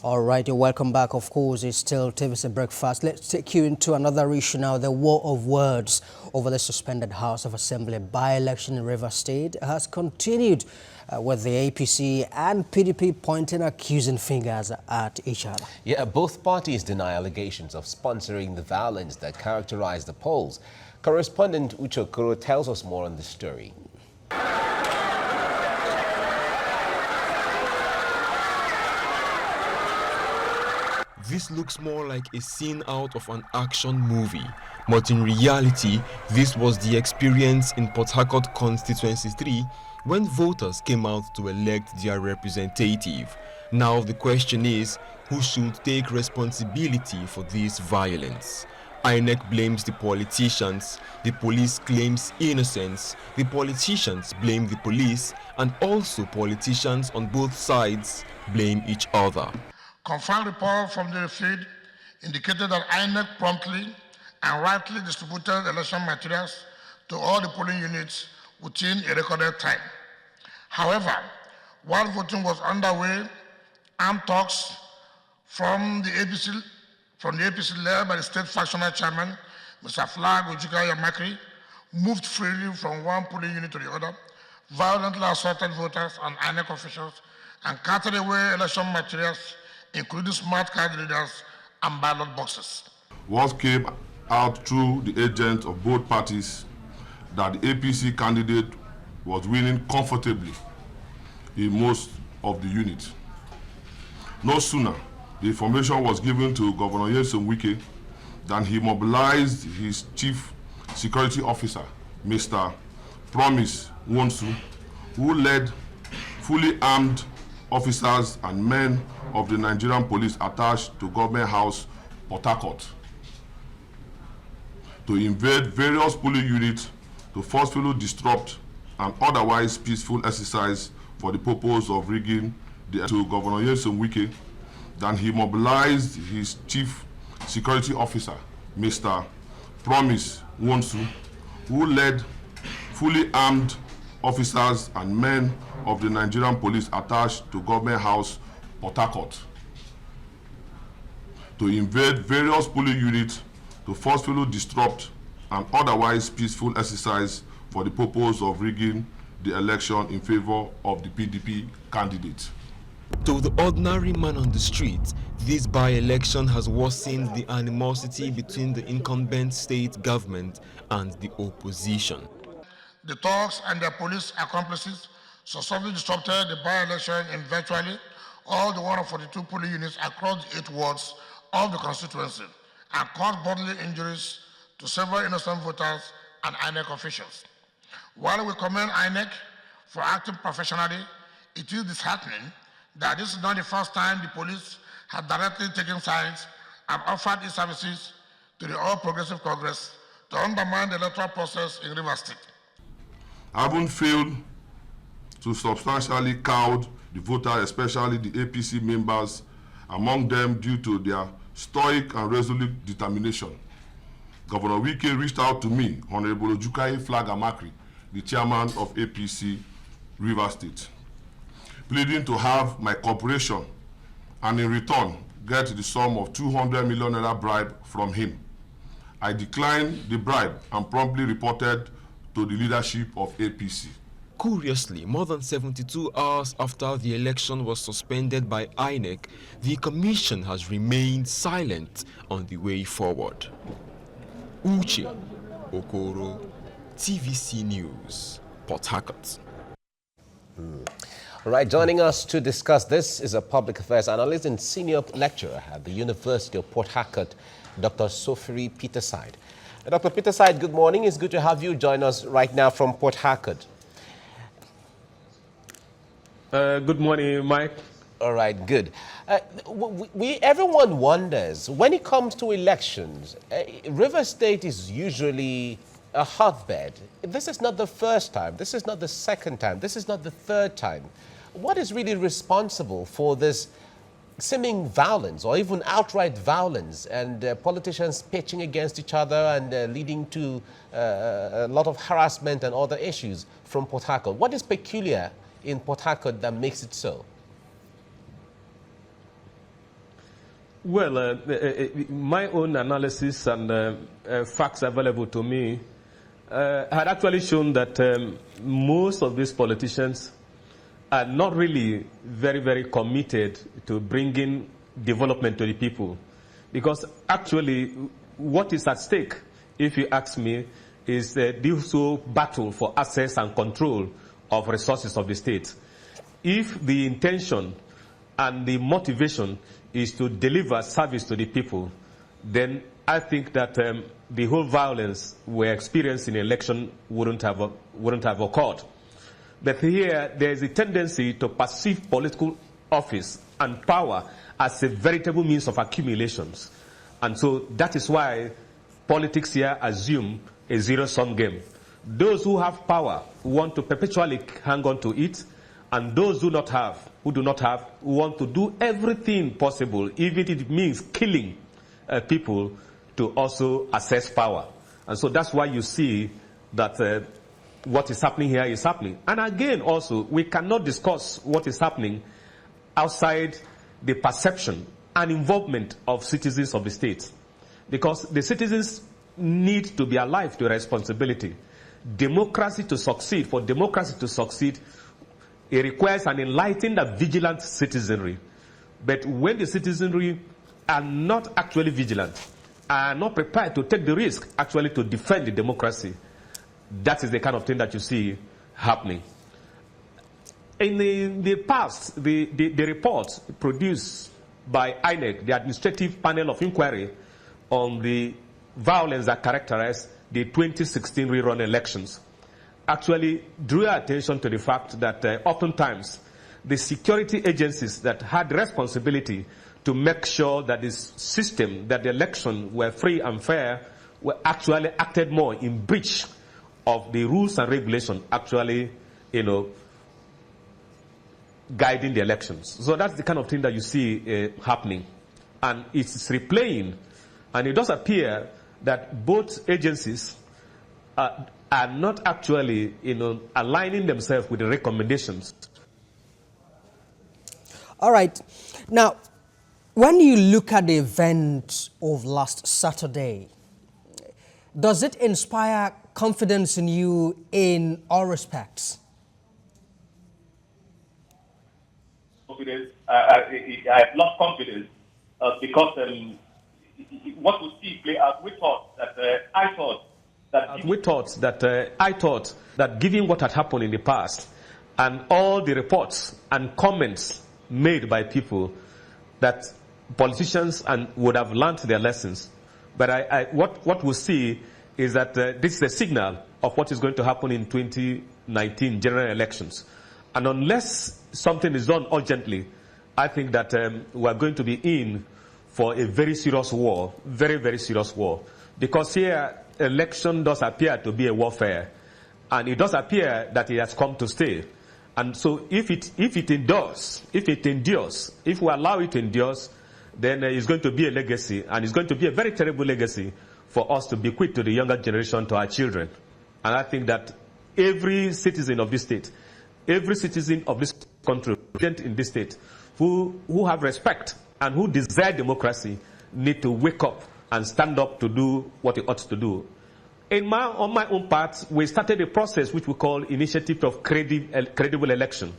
All right, welcome back. Of course, it's still TVC Breakfast. Let's take you into another issue now. The war of words over the suspended House of Assembly by-election in Rivers State has continued with the APC and PDP pointing accusing fingers at each other. Yeah, both parties deny allegations of sponsoring the violence that characterized the polls. Correspondent Ucho Kuro tells us more on the story. This looks more like a scene out of an action movie, but in reality, this was the experience in Port Harcourt Constituency 3 when voters came out to elect their representative. Now the question is, who should take responsibility for this violence? INEC blames the politicians, the police claims innocence, the politicians blame the police, and also politicians on both sides blame each other. Confirmed report from the field indicated that INEC promptly and rightly distributed election materials to all the polling units within a recorded time. However, while voting was underway, armed talks from the APC led by the state factional chairman, Mr. Flag Ojika Yamakri, moved freely from one polling unit to the other, violently assaulted voters and INEC officials, and carted away election materials, including smart card readers and ballot boxes. What came out through the agents of both parties that the APC candidate was winning comfortably in most of the units. No sooner the information was given to Governor Nyesom Wike than he mobilized his chief security officer, Mr. Promise Wonsu, who led fully armed officers and men of the Nigerian police attached to Government House, Port Harcourt, to invade various polling units to forcefully disrupt an otherwise peaceful exercise for the purpose of rigging to Governor Nyesom Wike. Then he mobilized his chief security officer, Mr. Promise Wonsu, who led fully armed officers and men of the Nigerian police attached to Government House, Port Harcourt, to invade various polling units to forcefully disrupt an otherwise peaceful exercise for the purpose of rigging the election in favor of the PDP candidate. To the ordinary man on the street, this by-election has worsened the animosity between the incumbent state government and the opposition. The thugs and their police accomplices successfully disrupted the by-election in virtually all the 142 polling units across the 8 wards of the constituency and caused bodily injuries to several innocent voters and INEC officials. While we commend INEC for acting professionally, it is disheartening that this is not the first time the police have directly taken sides and offered its services to the All Progressive Congress to undermine the electoral process in Rivers State. Having failed to substantially cow the voters, especially the APC members, among them due to their stoic and resolute determination, Governor Wike reached out to me, Honorable Ojukai Flag Amakri, the chairman of APC Rivers State, pleading to have my cooperation and in return get the sum of 200 million naira bribe from him. I declined the bribe and promptly reported to the leadership of APC. Curiously, more than 72 hours after the election was suspended by INEC, the commission has remained silent on the way forward. Uche Okoro, TVC News, Port Harcourt. All right, joining us to discuss this is a public affairs analyst and senior lecturer at the University of Port Harcourt, Dr. Sofiri Peterside. Dr. Peterside, good morning. It's good to have you join us right now from Port Harcourt. Good morning, Mike. All right, good. Everyone wonders, when it comes to elections, Rivers State is usually a hotbed. This is not the first time. This is not the second time. This is not the third time. What is really responsible for this seeming violence or even outright violence and politicians pitching against each other and leading to a lot of harassment and other issues from Port Harcourt? What is peculiar in Port Harcourt that makes it so? Well, my own analysis and facts available to me had actually shown that most of these politicians are not really very, very committed to bringing development to the people. Because actually, what is at stake, if you ask me, is this whole battle for access and control of resources of the state. If the intention and the motivation is to deliver service to the people, then I think that the whole violence we're experiencing in election wouldn't have occurred. But here, there is a tendency to perceive political office and power as a veritable means of accumulations. And so that is why politics here assume a zero-sum game. Those who have power want to perpetually hang on to it, and those who do not have, want to do everything possible, even if it means killing people, to also access power. And so that's why you see that what is happening here is happening. And again, also, we cannot discuss what is happening outside the perception and involvement of citizens of the state. Because the citizens need to be alive to responsibility. Democracy to succeed, for democracy to succeed, it requires an enlightened and vigilant citizenry. But when the citizenry are not actually vigilant, are not prepared to take the risk actually to defend the democracy, that is the kind of thing that you see happening. In the past, the report produced by INEC, the Administrative Panel of Inquiry on the violence that characterized the 2016 rerun elections, actually drew attention to the fact that oftentimes the security agencies that had responsibility to make sure that this system, that the election were free and fair, were actually acted more in breach of the rules and regulations actually, guiding the elections. So that's the kind of thing that you see happening. And it's replaying. And it does appear that both agencies are not actually, aligning themselves with the recommendations. All right. Now, when you look at the event of last Saturday, does it inspire confidence in you in all respects? Confidence. I have lost confidence because what we see play out, I thought that given what had happened in the past and all the reports and comments made by people, that politicians would have learned their lessons. But what we see is that this is a signal of what is going to happen in 2019 general elections. And unless something is done urgently, I think that we are going to be in for a very serious war, very, very serious war. Because here, election does appear to be a warfare. And it does appear that it has come to stay. And so if it endures, if we allow it to endure, then it's going to be a legacy. And it's going to be a very terrible legacy for us to bequeath to the younger generation, to our children. And I think that every citizen of this state, every citizen of this country, resident in this state, who have respect and who desire democracy, need to wake up and stand up to do what they ought to do. On my own part, we started a process which we call Initiative of Credible Election,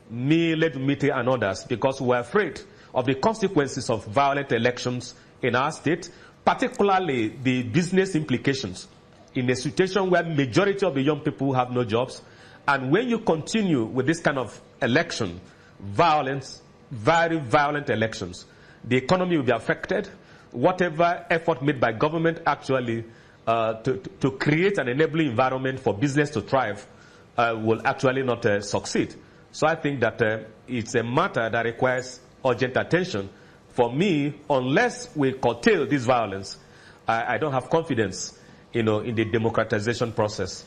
me, Ledumite, and others, because we're afraid of the consequences of violent elections in our state, particularly the business implications in a situation where majority of the young people have no jobs. And when you continue with this kind of election, violence, very violent elections, the economy will be affected. Whatever effort made by government actually to create an enabling environment for business to thrive will actually not succeed. So I think that it's a matter that requires urgent attention. For me, unless we curtail this violence, I don't have confidence, in the democratization process.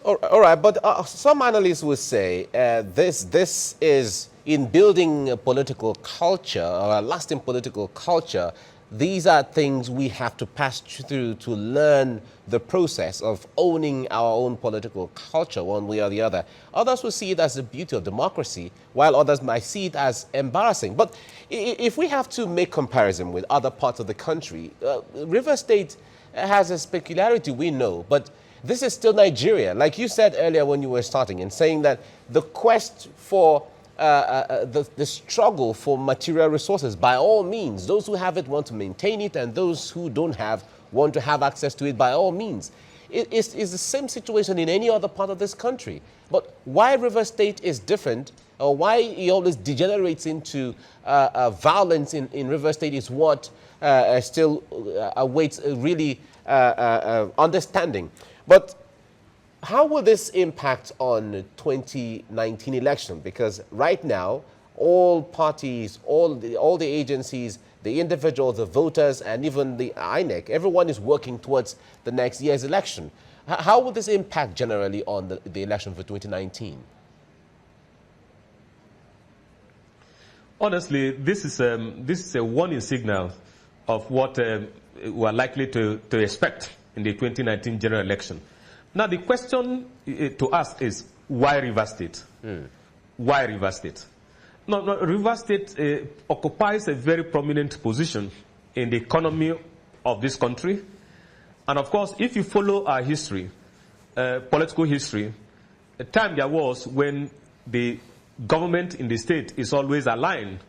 All right, but some analysts would say this is in building a political culture or a lasting political culture. these are things we have to pass through to learn the process of owning our own political culture one way or the other. Others will see it as the beauty of democracy, while others might see it as embarrassing. But if we have to make comparison with other parts of the country, River State has a peculiarity we know, but this is still Nigeria. Like you said earlier when you were starting and saying that the quest for the struggle for material resources, by all means, those who have it want to maintain it, and those who don't have want to have access to it by all means. It's the same situation in any other part of this country. But why River State is different, or why it always degenerates into violence in River State, is what still awaits really understanding. But how will this impact on 2019 election? Because right now, all parties, all the agencies, the individuals, the voters, and even the INEC, everyone is working towards the next year's election. How will this impact generally on the election for 2019? Honestly, this is a warning signal of what we are likely to expect in the 2019 general election. Now, the question to ask is, why River State? Why River State? No, River State occupies a very prominent position in the economy of this country. And of course, if you follow our history, political history, a time there was when the government in the state is always aligned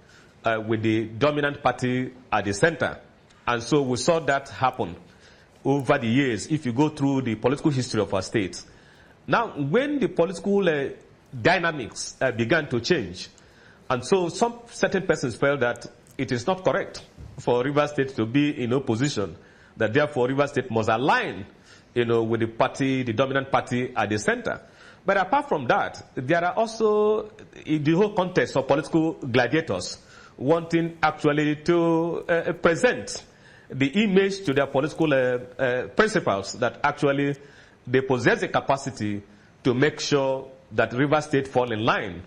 with the dominant party at the center. And so we saw that happen over the years, if you go through the political history of our state. Now, when the political dynamics began to change, and so some certain persons felt that it is not correct for River State to be in opposition, that therefore River State must align, with the party, the dominant party at the center. But apart from that, there are also the whole context of political gladiators wanting actually to present the image to their political principals that actually they possess the capacity to make sure that River State fall in line,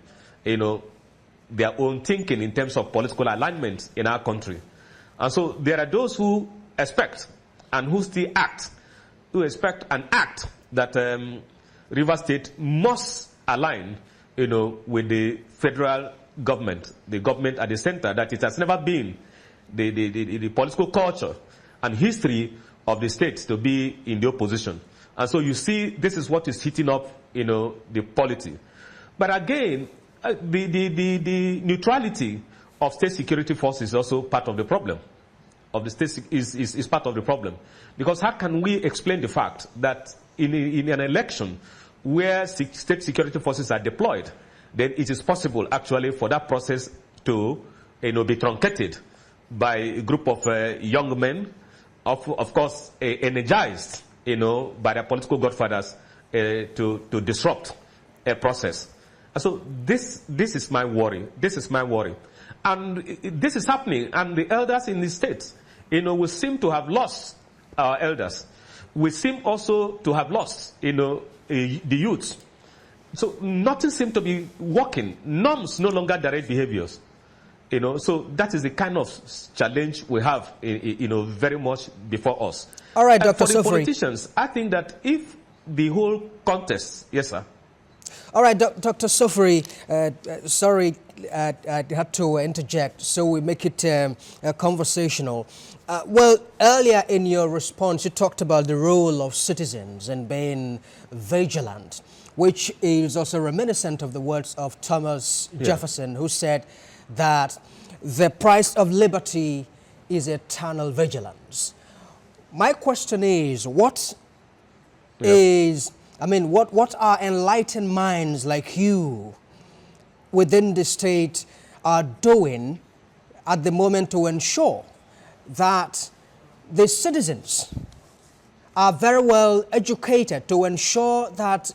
their own thinking in terms of political alignment in our country. And so there are those who expect and who still act, that River State must align, with the federal government, the government at the center, that it has never been the political culture and history of the state to be in the opposition. And so you see, this is what is heating up, the polity. But again, the neutrality of state security forces is also part of the problem. Of the state is part of the problem. Because how can we explain the fact that in an election where state security forces are deployed, then it is possible actually for that process to be truncated by a group of young men, of course energized by their political godfathers to disrupt a process. And so this is my worry. This is my worry. And this is happening, and the elders in the states, we seem to have lost our elders. We seem also to have lost, the youth. So nothing seems to be working. Norms no longer direct behaviors. So that is the kind of challenge we have, very much before us. All right, Dr. For the Sofri. politicians, I think that if the whole contest, yes, sir. All right, Dr. Sofri, sorry, I had to interject, so we make it conversational. Well, earlier in your response, you talked about the role of citizens and being vigilant, which is also reminiscent of the words of Thomas Jefferson, who said that the price of liberty is eternal vigilance. My question is, what are enlightened minds like you within the state are doing at the moment to ensure that the citizens are very well educated, to ensure that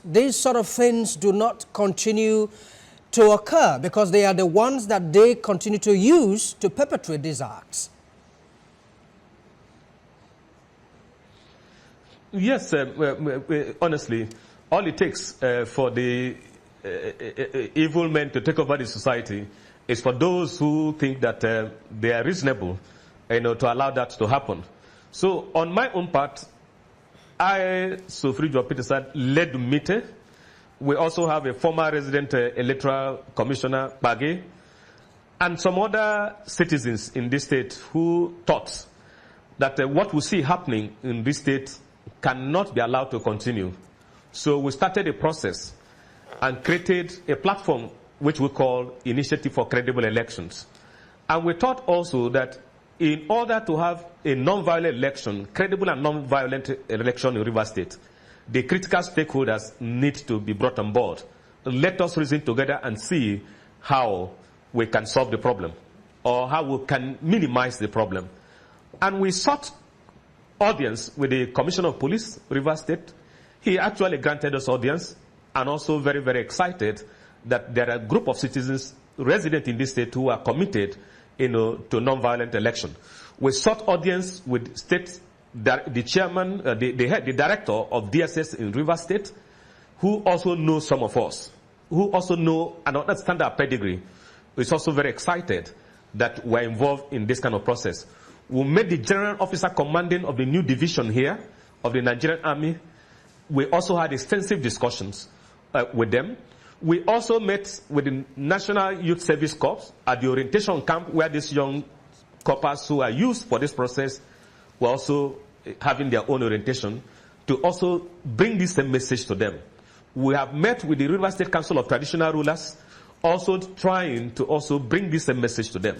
these sort of things do not continue to occur, because they are the ones that they continue to use to perpetrate these acts? Yes, honestly, all it takes for the evil men to take over the society is for those who think that they are reasonable to allow that to happen. So on my own part, I, Sofrijo Peterson, led the meeting. We also have a former resident electoral commissioner, Bage, and some other citizens in this state who thought that what we see happening in this state cannot be allowed to continue. So we started a process and created a platform which we call Initiative for Credible Elections. And we thought also that in order to have a non-violent election, credible and non-violent election in Rivers State, the critical stakeholders need to be brought on board. Let us reason together and see how we can solve the problem or how we can minimize the problem. And we sought audience with the Commissioner of Police, Rivers State. He actually granted us audience, and also very, very excited that there are a group of citizens resident in this state who are committed to non-violent election. We sought audience with state, the chairman, the director of DSS in Rivers State, who also knows some of us, who also know and understand our pedigree. Is also very excited that we're involved in this kind of process. We met the general officer commanding of the new division here of the Nigerian Army. We also had extensive discussions with them. We also met with the National Youth Service Corps at the orientation camp where these young corpers who are used for this process were also having their own orientation to also bring this same message to them. We have met with the River State Council of Traditional Rulers, also trying to also bring this same message to them.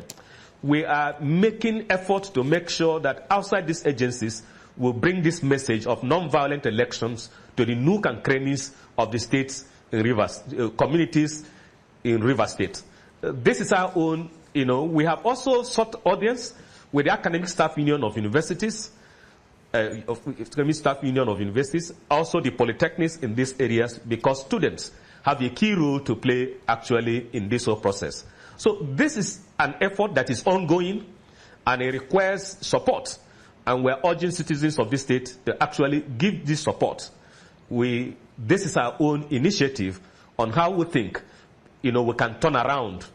We are making effort to make sure that outside these agencies will bring this message of non-violent elections to the nook and crannies of the states in Rivers, communities in Rivers State. This is our own, we have also sought audience with the Academic Staff Union of Universities, Academic Staff Union of Universities, also the polytechnics in these areas, because students have a key role to play actually in this whole process. So this is an effort that is ongoing and it requires support. And we're urging citizens of this state to actually give this support. This is our own initiative on how we think, we can turn around,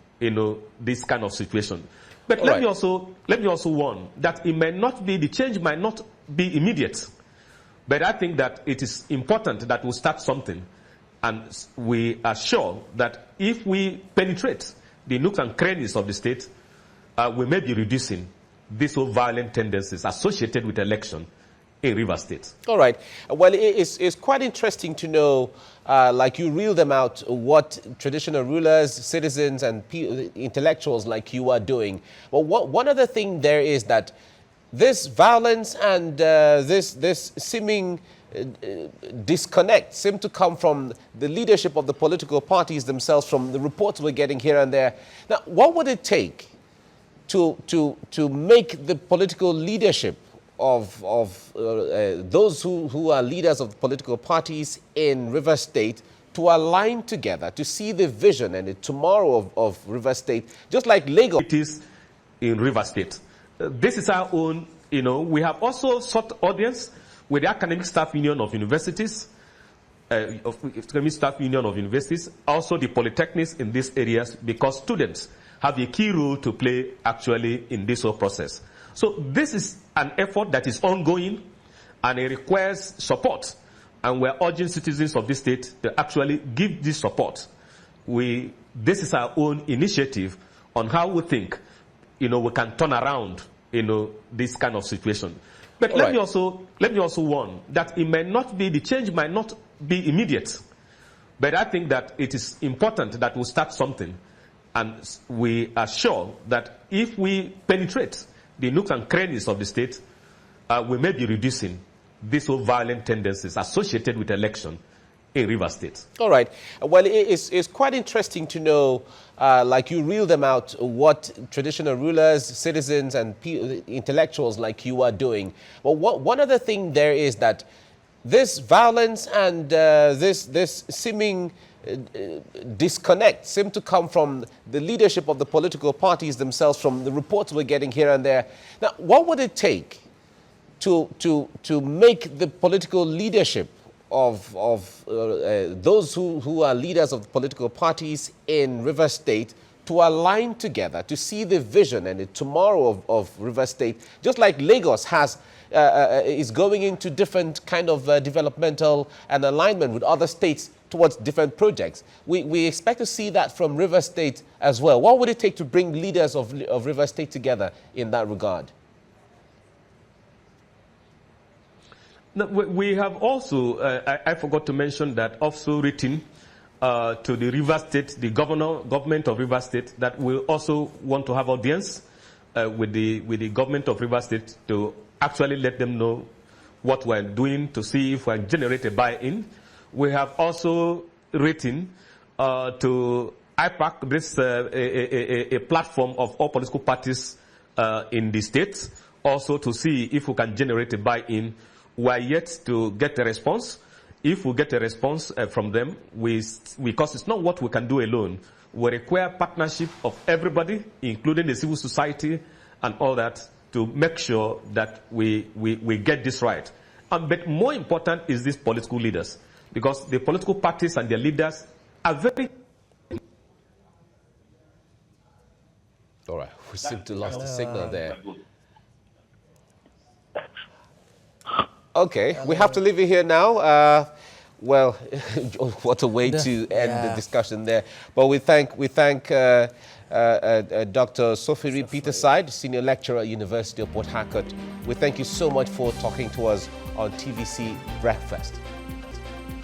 this kind of situation. But let me also warn that the change might not be immediate. But I think that it is important that we start something. And we are sure that if we penetrate the nooks and crannies of the state, we may be reducing these whole violent tendencies associated with election in Rivers State. All right. Well, it's quite interesting to know, like you reel them out, what traditional rulers, citizens, and intellectuals like you are doing. But one other thing there is that this violence and this seeming disconnect seem to come from the leadership of the political parties themselves, from the reports we're getting here and there. Now, what would it take to make the political leadership of those who are leaders of political parties in River State to align together, to see the vision and the tomorrow of River State, just like Lagos? It is in River State. This is our own, we have also sought audience with the Academic Staff Union of Universities, Academic Staff Union of Universities, also the polytechnics in these areas, because students have a key role to play actually in this whole process. So this is an effort that is ongoing and it requires support. And we're urging citizens of this state to actually give this support. This is our own initiative on how we think, we can turn around, this kind of situation. But let me also warn that the change might not be immediate. But I think that it is important that we start something. And we are sure that if we penetrate the nooks and crannies of the state, we may be reducing these whole violent tendencies associated with election in Rivers State. All right. Well, it's quite interesting to know, like you reel them out, what traditional rulers, citizens, and intellectuals like you are doing. But one other thing there is that this violence and this seeming disconnect seem to come from the leadership of the political parties themselves, from the reports we're getting here and there. Now, what would it take to make the political leadership of those who are leaders of political parties in River State to align together, to see the vision and the tomorrow of River State, just like Lagos is going into different kind of developmental and alignment with other states towards different projects. We expect to see that from River State as well. What would it take to bring leaders of River State together in that regard? No, we have also, I forgot to mention that, also written to the River State, the government of River State, that we also want to have audience with the government of River State to actually let them know what we're doing, to see if we generate a buy-in. We have also written to IPAC, this a platform of all political parties in the state, also to see if we can generate a buy-in. We are yet to get a response. If we get a response from them, because it's not what we can do alone. We require partnership of everybody, including the civil society and all that, to make sure that we get this right. But more important is these political leaders, because the political parties and their leaders are very... All right, we seem to lost the signal there. Okay, we have to leave it here now. Well, what a way to end the discussion there. But we thank Dr. Sofiri Peterside, Senior Lecturer at University of Port Harcourt. We thank you so much for talking to us on TVC Breakfast.